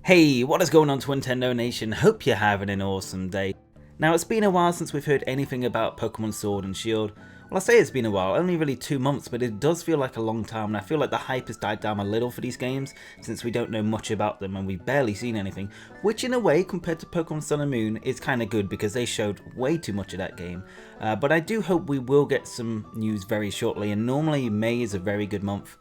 Hey, what is going on, Twintendo Nation? Hope you're having an awesome day. Now, it's been a while since we've heard anything about Pokemon Sword and Shield. Well, I say it's been a while, only really 2 months, but it does feel like a long time, and I feel like the hype has died down a little for these games, since we don't know much about them and we've barely seen anything, which in a way, compared to Pokemon Sun and Moon, is kind of good because they showed way too much of that game. But I do hope we will get some news very shortly, and normally May is a very good month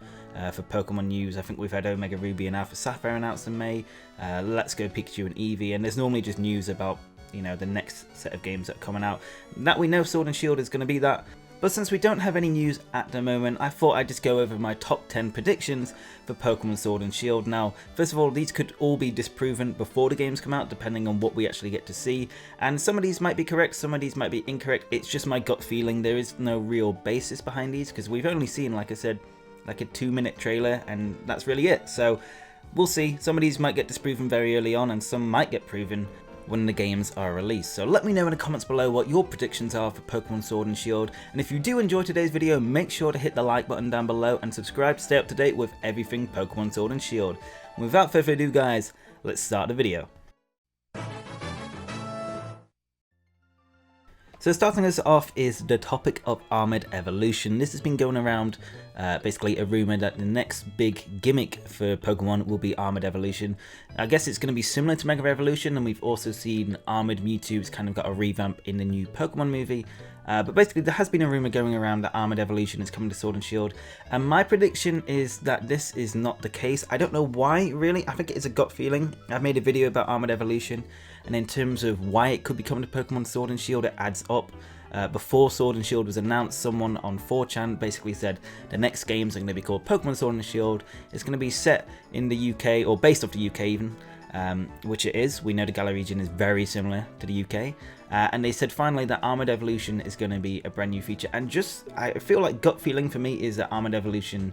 for Pokemon news. I think we've had Omega Ruby and Alpha Sapphire announced in May, Let's Go Pikachu and Eevee, and there's normally just news about, you know, the next set of games that are coming out. That we know Sword and Shield is going to be that. But since we don't have any news at the moment, I thought I'd just go over my top 10 predictions for Pokemon Sword and Shield. Now, first of all, these could all be disproven before the games come out, depending on what we actually get to see. And some of these might be correct, some of these might be incorrect. It's just my gut feeling. There is no real basis behind these, because we've only seen, like I said, like a 2-minute trailer, and that's really it. So we'll see. Some of these might get disproven very early on, and some might get proven when the games are released. So let me know in the comments below what your predictions are for Pokemon Sword and Shield, and if you do enjoy today's video, make sure to hit the like button down below and subscribe to stay up to date with everything Pokemon Sword and Shield. And without further ado guys, let's start the video. So starting us off is the topic of Armored Evolution. This has been going around, basically a rumour that the next big gimmick for Pokemon will be Armored Evolution. I guess it's going to be similar to Mega Evolution, and we've also seen Armored Mewtwo's kind of got a revamp in the new Pokemon movie. But basically there has been a rumour going around that Armored Evolution is coming to Sword and Shield, and my prediction is that this is not the case. I don't know why really, I think it is a gut feeling. I've made a video about Armored Evolution, and in terms of why it could be coming to Pokemon Sword and Shield, it adds up. Before Sword and Shield was announced, someone on 4chan basically said the next games are going to be called Pokemon Sword and Shield. It's going to be set in the UK, or based off the UK even, which it is. We know the Galar region is very similar to the UK. And they said finally that Armored Evolution is going to be a brand new feature. And just, I feel like gut feeling for me is that Armored Evolution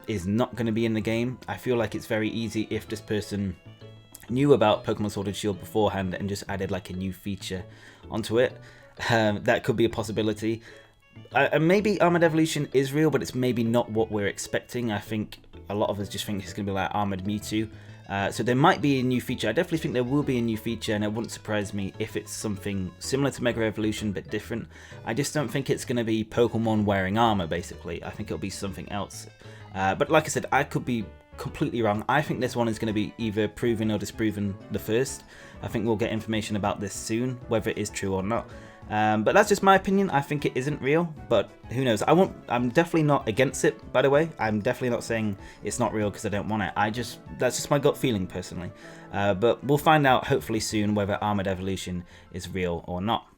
is not going to be in the game. I feel like it's very easy if this person knew about Pokemon Sword and Shield beforehand and just added like a new feature onto it. That could be a possibility. And maybe Armored Evolution is real, but it's maybe not what we're expecting. I think a lot of us just think it's going to be like Armored Mewtwo. So there might be a new feature. I definitely think there will be a new feature, and it wouldn't surprise me if it's something similar to Mega Evolution but different. I just don't think it's going to be Pokemon wearing armor, basically. I think it'll be something else. But like I said, I could be completely wrong. I think this one is going to be either proven or disproven the first. I think we'll get information about this soon, whether it is true or not. But that's just my opinion. I think it isn't real, but who knows? I'm definitely not against it, by the way. I'm definitely not saying it's not real because I don't want it. That's just my gut feeling personally. But we'll find out hopefully soon whether Armored Evolution is real or not.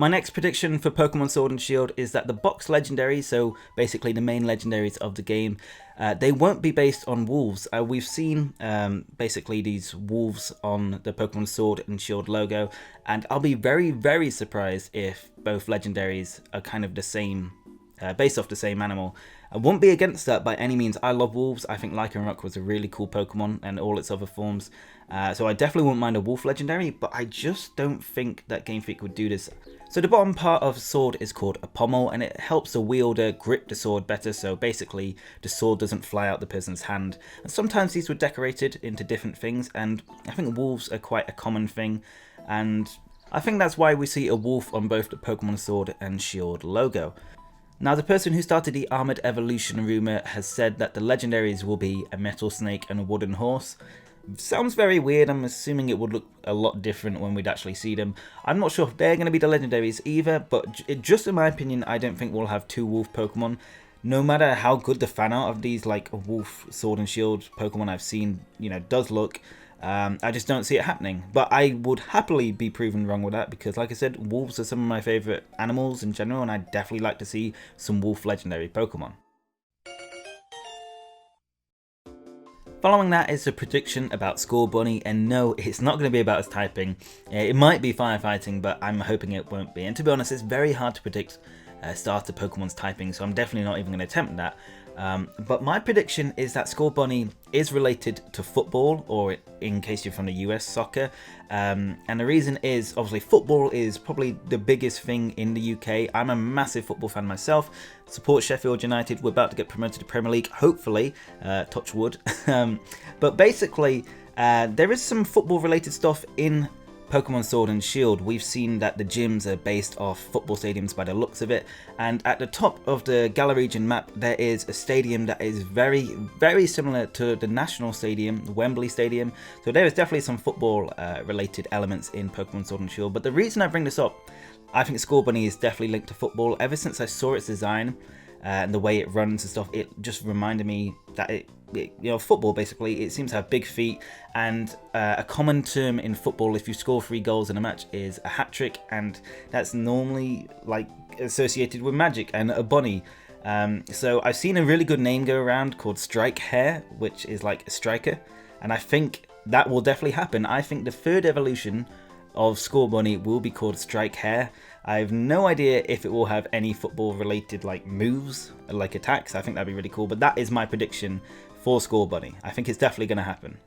My next prediction for Pokemon Sword and Shield is that the box legendaries, so basically the main legendaries of the game, they won't be based on wolves. We've seen basically these wolves on the Pokemon Sword and Shield logo, and I'll be very, very surprised if both legendaries are kind of the same, based off the same animal. I won't be against that by any means. I love wolves. I think Lycanroc was a really cool Pokemon and all its other forms. So I definitely wouldn't mind a wolf legendary, but I just don't think that Game Freak would do this. So the bottom part of sword is called a pommel, and it helps the wielder grip the sword better, so basically the sword doesn't fly out the person's hand. And sometimes these were decorated into different things, and I think wolves are quite a common thing, and I think that's why we see a wolf on both the Pokemon Sword and Shield logo. Now, the person who started the Armored Evolution rumour has said that the legendaries will be a metal snake and a wooden horse. Sounds very weird. I'm assuming it would look a lot different when we'd actually see them. I'm not sure if they're going to be the legendaries either, but just in my opinion, I don't think we'll have 2 wolf Pokemon. No matter how good the fan art of these like wolf Sword and Shield Pokemon I've seen, you know, does look, I just don't see it happening. But I would happily be proven wrong with that, because like I said, wolves are some of my favourite animals in general, and I'd definitely like to see some wolf legendary Pokemon. Following that is a prediction about Score Bunny, and no, it's not going to be about his typing. It might be firefighting, but I'm hoping it won't be. And to be honest, it's very hard to predict starter Pokemon's typing, so I'm definitely not even going to attempt that. But my prediction is that Scorbunny is related to football, or in case you're from the US, soccer. And the reason is, obviously, football is probably the biggest thing in the UK. I'm a massive football fan myself. Support Sheffield United. We're about to get promoted to Premier League, hopefully, touch wood. But basically, there is some football related stuff in Pokemon Sword and Shield. We've seen that the gyms are based off football stadiums by the looks of it, and at the top of the Galar region map there is a stadium that is very similar to the National Stadium, the Wembley Stadium, so there is definitely some football related elements in Pokemon Sword and Shield. But the reason I bring this up, I think Scorbunny is definitely linked to football. Ever since I saw its design and the way it runs and stuff, it just reminded me that it football basically, it seems to have big feet, and a common term in football, if you score 3 goals in a match, is a hat trick, and that's normally like associated with magic and a bunny. So I've seen a really good name go around called Strike Hair, which is like a striker, and I think that will definitely happen. I think the third evolution of Scorbunny will be called Strike Hair. I have no idea if it will have any football related like moves, like attacks. I think that'd be really cool, but that is my prediction for Scorbunny. I think it's definitely going to happen.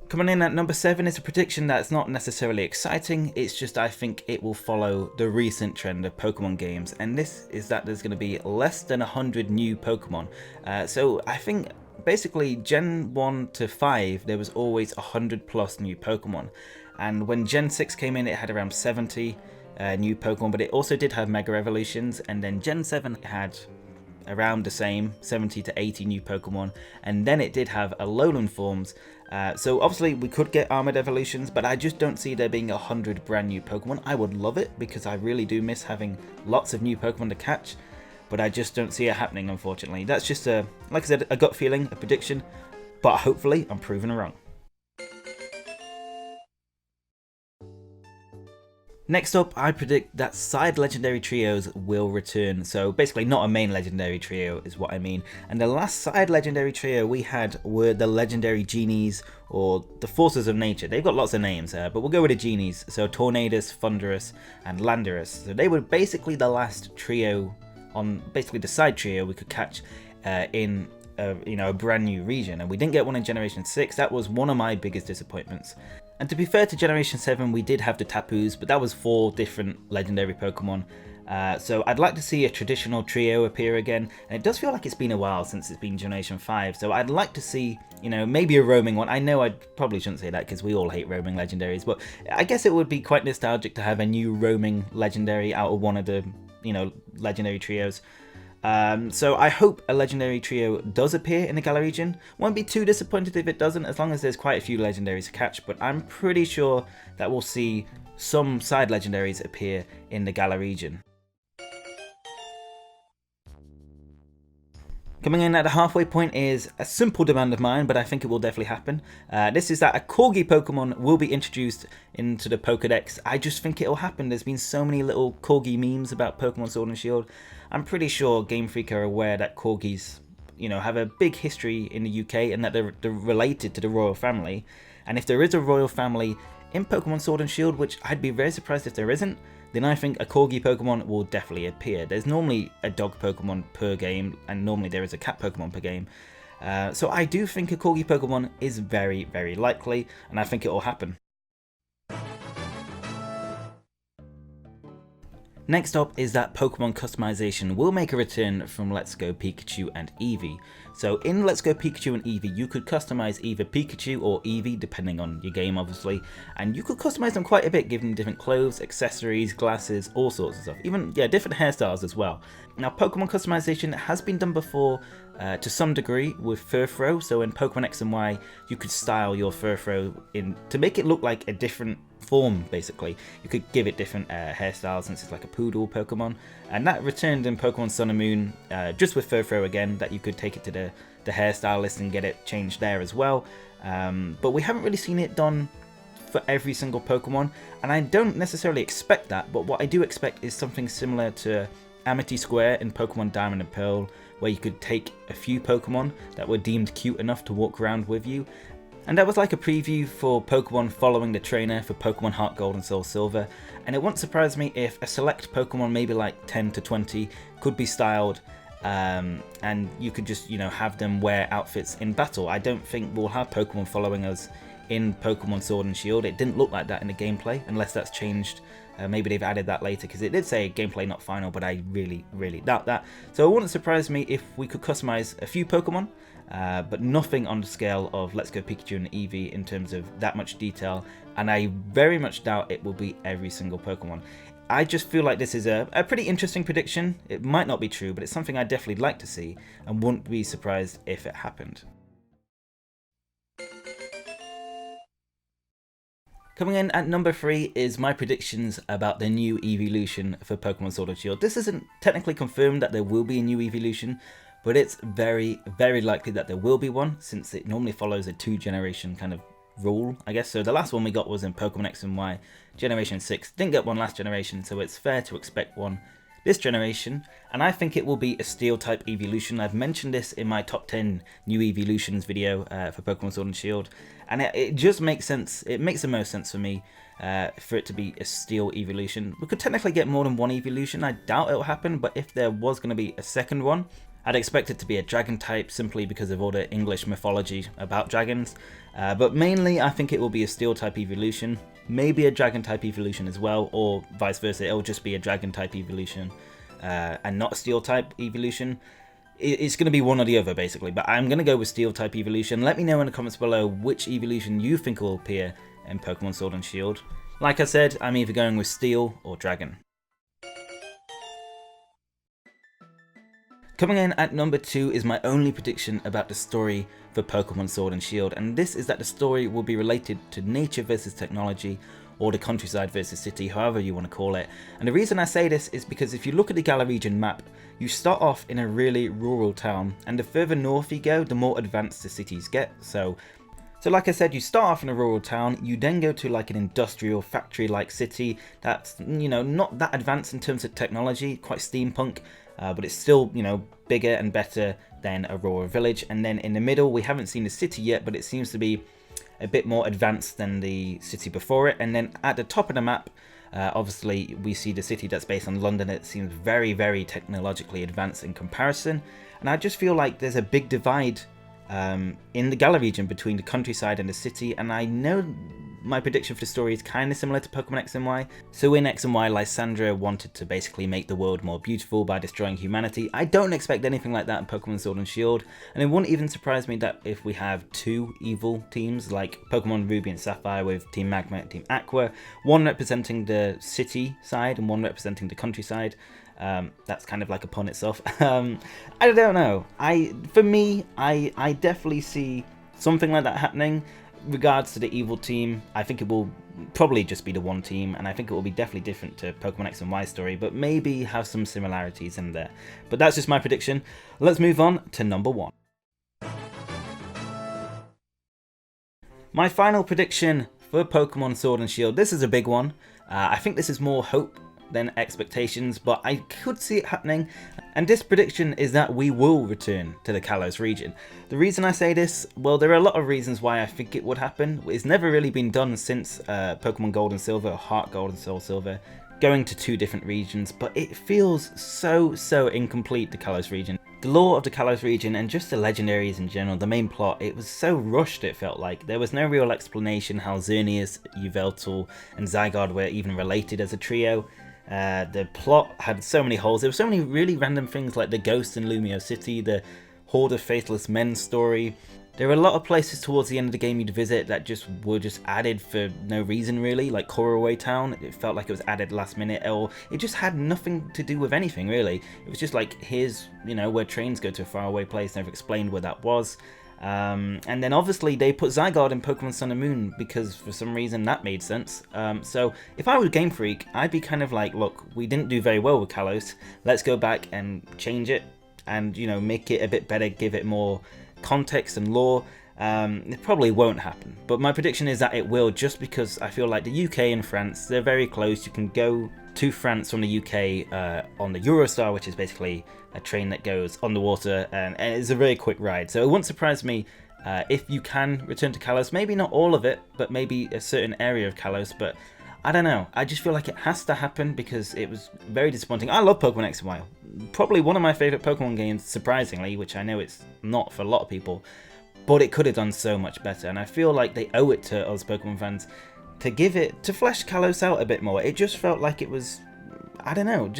Coming in at number 7 is a prediction that's not necessarily exciting, it's just I think it will follow the recent trend of Pokemon games, and this is that there's going to be less than 100 new Pokemon. So I think basically Gen 1 to 5 there was always 100 plus new Pokemon, and when Gen 6 came in it had around 70 new Pokemon, but it also did have Mega Evolutions, and then Gen 7 had around the same 70 to 80 new Pokemon, and then it did have Alolan forms. So obviously we could get Armored Evolutions, but I just don't see there being 100 brand new Pokemon. I would love it because I really do miss having lots of new Pokemon to catch, but I just don't see it happening, unfortunately. That's just a, like I said, a gut feeling, a prediction, but hopefully I'm proven wrong. Next up, I predict that side legendary trios will return. So basically not a main legendary trio is what I mean. And the last side legendary trio we had were the legendary genies, or the forces of nature. They've got lots of names, but we'll go with the genies. So Tornadus, Thunderous, and Landorus. So they were basically the last trio on basically the side trio we could catch in a brand new region. And we didn't get one in Generation 6. That was one of my biggest disappointments. And to be fair to Generation 7, we did have the Tapus, but that was 4 different legendary Pokemon. So I'd like to see a traditional trio appear again, and it does feel like it's been a while since it's been Generation 5, so I'd like to see, maybe a roaming one. I know I probably shouldn't say that because we all hate roaming legendaries, but I guess it would be quite nostalgic to have a new roaming legendary out of one of the, legendary trios. So I hope a legendary trio does appear in the Galar region. Won't be too disappointed if it doesn't, as long as there's quite a few legendaries to catch, but I'm pretty sure that we'll see some side legendaries appear in the Galar region. Coming in at the halfway point is a simple demand of mine, but I think it will definitely happen. This is that a Corgi Pokemon will be introduced into the Pokedex. I just think it'll happen. There's been so many little Corgi memes about Pokemon Sword and Shield. I'm pretty sure Game Freak are aware that Corgis, have a big history in the UK and that they're related to the royal family. And if there is a royal family in Pokemon Sword and Shield, which I'd be very surprised if there isn't, then I think a Corgi Pokemon will definitely appear. There's normally a dog Pokemon per game, and normally there is a cat Pokemon per game. So I do think a Corgi Pokemon is very, very likely, and I think it will happen. Next up is that Pokemon customization will make a return from Let's Go Pikachu and Eevee. So in Let's Go Pikachu and Eevee, you could customize either Pikachu or Eevee, depending on your game obviously, and you could customize them quite a bit, giving them different clothes, accessories, glasses, all sorts of stuff, even different hairstyles as well. Now Pokemon customization has been done before to some degree with Furfrou, so in Pokemon X and Y you could style your Furfrou to make it look like a different form. Basically you could give it different hairstyles, since it's like a poodle Pokemon, and that returned in Pokemon Sun and Moon just with Furfrou again, that you could take it to the hairstylist and get it changed there as well, but we haven't really seen it done for every single Pokemon, and I don't necessarily expect that, but what I do expect is something similar to Amity Square in Pokemon Diamond and Pearl, where you could take a few Pokemon that were deemed cute enough to walk around with you, And that was like a preview for Pokemon following the trainer for Pokemon Heart Gold and Soul Silver, and it wouldn't surprise me if a select Pokemon, maybe like 10 to 20, could be styled, and you could just, have them wear outfits in battle. I don't think we'll have Pokemon following us in Pokemon Sword and Shield. It didn't look like that in the gameplay, unless that's changed. Maybe they've added that later, because it did say gameplay not final, but I really doubt that. So it wouldn't surprise me if we could customize a few Pokemon, but nothing on the scale of Let's Go Pikachu and Eevee in terms of that much detail, and I very much doubt it will be every single Pokemon. I just feel like this is a pretty interesting prediction. It might not be true, but it's something I'd definitely like to see, and wouldn't be surprised if it happened. Coming in at number 3 is my predictions about the new evolution for Pokemon Sword and Shield. This isn't technically confirmed that there will be a new evolution, but it's very likely that there will be one, since it normally follows a 2-generation kind of rule, I guess. So the last one we got was in Pokemon X and Y, Generation 6. Didn't get one last generation, so it's fair to expect one this generation, and I think it will be a Steel-type evolution. I've mentioned this in my top 10 new evolutions video for Pokemon Sword and Shield, and it just makes sense. It makes the most sense for me for it to be a Steel evolution. We could technically get more than one evolution. I doubt it will happen, but if there was going to be a second one, I'd expect it to be a dragon type, simply because of all the English mythology about dragons. But mainly, I think it will be a Steel type evolution, maybe a dragon type evolution as well, or vice versa. It'll just be a dragon type evolution and not a Steel type evolution. It's going to be one or the other, basically. But I'm going to go with Steel type evolution. Let me know in the comments below which evolution you think will appear in Pokemon Sword and Shield. Like I said, I'm either going with Steel or Dragon. Coming in at number 2 is my only prediction about the story for Pokemon Sword and Shield, and this is that the story will be related to nature versus technology, or the countryside versus city, however you want to call it. And the reason I say this is because if you look at the Galar region map, you start off in a really rural town, and the further north you go, the more advanced the cities get. So like I said, you start off in a rural town, you then go to like an industrial factory-like city that's, not that advanced in terms of technology, quite steampunk, but it's still, bigger and better than a rural village. And then in the middle, we haven't seen the city yet, but it seems to be a bit more advanced than the city before it. And then at the top of the map, obviously we see the city that's based on London. It seems very technologically advanced in comparison. And I just feel like there's a big divide in the Galar region between the countryside and the city, and I know my prediction for the story is kind of similar to Pokemon X and Y. So in X and Y, Lysandra wanted to basically make the world more beautiful by destroying humanity. I don't expect anything like that in Pokemon Sword and Shield, and it wouldn't even surprise me that if we have 2 evil teams, like Pokemon Ruby and Sapphire with Team Magma and Team Aqua, one representing the city side and one representing the countryside. That's kind of like a pun itself. I don't know. For me, I definitely see something like that happening. Regards to the evil team, I think it will probably just be the one team, and I think it will be definitely different to Pokemon X and Y story, but maybe have some similarities in there. But that's just my prediction. Let's move on to number 1. My final prediction for Pokemon Sword and Shield. This is a big one. I think this is more hope than expectations, but I could see it happening, and this prediction is that we will return to the Kalos region. The reason I say this, well, there are a lot of reasons why I think it would happen. It's never really been done since Pokemon Gold and Silver, or Heart Gold and Soul Silver, going to 2 different regions, but it feels so incomplete, the Kalos region. The lore of the Kalos region and just the legendaries in general, the main plot, it was so rushed. It felt like there was no real explanation how Xerneas, Yveltal and Zygarde were even related as a trio. The plot had so many holes. There were so many really random things, like the Ghost in Lumio City, the Horde of Faithless Men story. There were a lot of places towards the end of the game you'd visit that were added for no reason really, like Corraway Town. It felt like it was added last minute, or it just had nothing to do with anything really. It was just like, here's, where trains go to a faraway place, never explained where that was. And then obviously they put Zygarde in Pokemon Sun and Moon because for some reason that made sense. So if I was Game Freak, I'd be kind of like, look, we didn't do very well with Kalos. Let's go back and change it and, make it a bit better, give it more context and lore. It probably won't happen, but my prediction is that it will, just because I feel like the UK and France, they're very close. You can go to France from the UK on the Eurostar, which is basically a train that goes underwater, and it's a very quick ride. So it wouldn't surprise me If you can return to Kalos, maybe not all of it, but maybe a certain area of Kalos, but I don't know. I just feel like it has to happen because it was very disappointing. I love Pokemon X and Y. Probably one of my favourite Pokemon games, surprisingly, which I know it's not for a lot of people, but it could have done so much better, and I feel like they owe it to us Pokemon fans to flesh Kalos out a bit more. It just felt like it was, I don't know,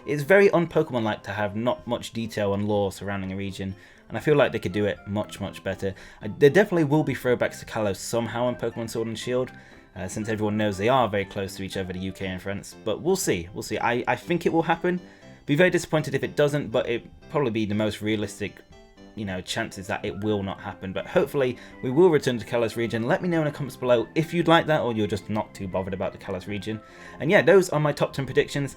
it's very un-Pokemon-like to have not much detail and lore surrounding a region, and I feel like they could do it much, much better. There definitely will be throwbacks to Kalos somehow in Pokemon Sword and Shield, since everyone knows they are very close to each other, the UK and France, but we'll see, I think it will happen. Be very disappointed if it doesn't, but it probably be the most realistic, chances that it will not happen. But hopefully we will return to Kalos region. Let me know in the comments below if you'd like that, or you're just not too bothered about the Kalos region. And yeah, those are my top 10 predictions.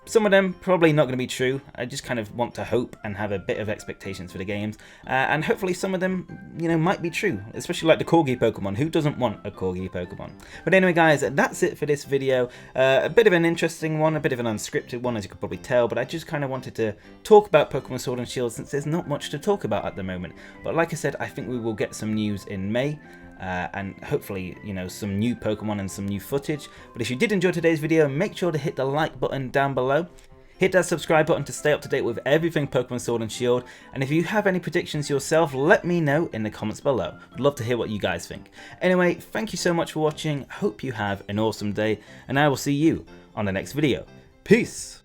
Some of them probably not going to be true. I just kind of want to hope and have a bit of expectations for the games. And hopefully some of them, might be true. Especially like the Corgi Pokemon. Who doesn't want a Corgi Pokemon? But anyway, guys, that's it for this video. A bit of an interesting one, a bit of an unscripted one, as you could probably tell. But I just kind of wanted to talk about Pokemon Sword and Shield since there's not much to talk about at the moment. But like I said, I think we will get some news in May. And hopefully, some new Pokemon and some new footage. But if you did enjoy today's video, make sure to hit the like button down below. Hit that subscribe button to stay up to date with everything Pokemon Sword and Shield. And if you have any predictions yourself, let me know in the comments below. I'd love to hear what you guys think. Anyway, thank you so much for watching. Hope you have an awesome day. And I will see you on the next video. Peace!